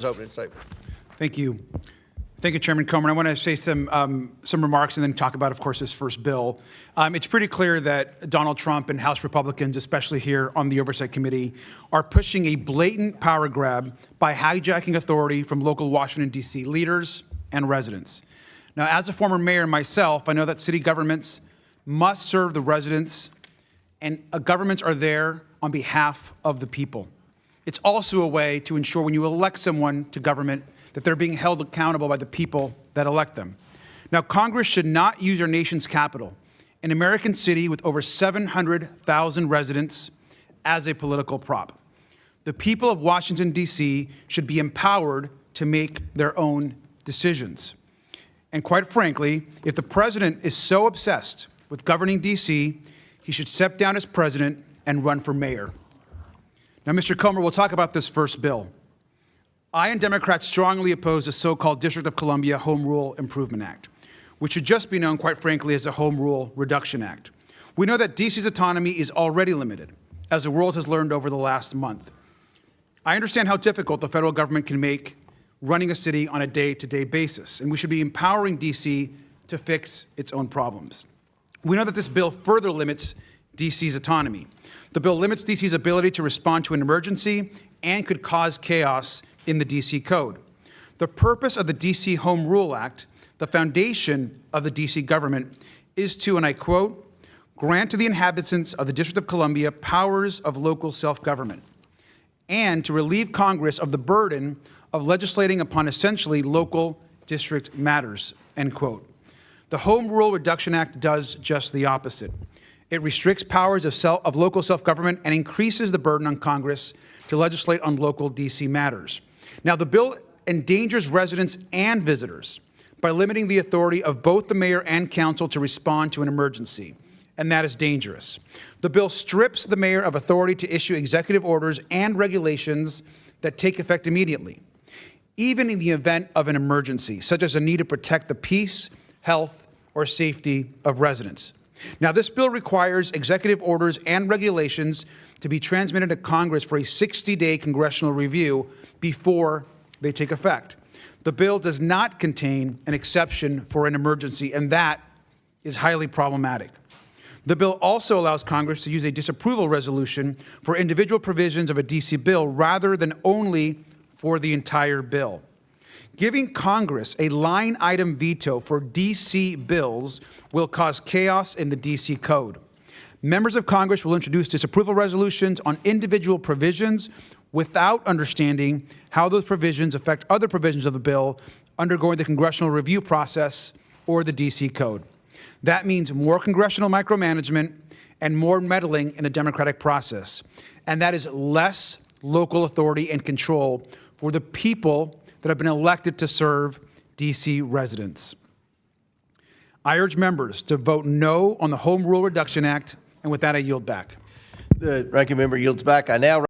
Opening statement. Thank you. Thank you, Chairman Comer. I want to say some remarks and then talk about, of course, this first bill. It's pretty clear that Donald Trump and House Republicans, especially here on the Oversight Committee, are pushing a blatant power grab by hijacking authority from local Washington, D.C. leaders and residents. Now, as a former mayor myself, I know that city governments must serve the residents, and governments are there on behalf of the people. It's also a way to ensure when you elect someone to government that they're being held accountable by the people that elect them. Now, Congress should not use our nation's capital, an American city with over 700,000 residents, as a political prop. The people of Washington, D.C. should be empowered to make their own decisions. And quite frankly, if the president is so obsessed with governing D.C., he should step down as president and run for mayor. Now, Mr. Comer, we'll talk about this first bill. I and Democrats strongly oppose the so-called District of Columbia Home Rule Improvement Act, which should just be known, quite frankly, as the Home Rule Reduction Act. We know that D.C.'s autonomy is already limited, as the world has learned over the last month. I understand how difficult the federal government can make running a city on a day-to-day basis, and we should be empowering D.C. to fix its own problems. We know that this bill further limits D.C.'s autonomy. The bill limits D.C.'s ability to respond to an emergency and could cause chaos in the D.C. Code. The purpose of the D.C. Home Rule Act, the foundation of the D.C. government, is to, and I quote, grant to the inhabitants of the District of Columbia powers of local self-government, and to relieve Congress of the burden of legislating upon essentially local district matters, end quote. The Home Rule Reduction Act does just the opposite. It restricts powers of local self-government and increases the burden on Congress to legislate on local D.C. matters. Now, the bill endangers residents and visitors by limiting the authority of both the mayor and council to respond to an emergency, and that is dangerous. The bill strips the mayor of authority to issue executive orders and regulations that take effect immediately, even in the event of an emergency, such as a need to protect the peace, health, or safety of residents. Now, this bill requires executive orders and regulations to be transmitted to Congress for a 60-day congressional review before they take effect. The bill does not contain an exception for an emergency, and that is highly problematic. The bill also allows Congress to use a disapproval resolution for individual provisions of a D.C. bill rather than only for the entire bill. Giving Congress a line item veto for D.C. bills will cause chaos in the D.C. Code. Members of Congress will introduce disapproval resolutions on individual provisions without understanding how those provisions affect other provisions of the bill undergoing the congressional review process or the D.C. Code. That means more congressional micromanagement and more meddling in the democratic process. And that is less local authority and control for the people that have been elected to serve D.C. residents. I urge members to vote no on the Home Rule Reduction Act, and with that, I yield back. The ranking member yields back. I now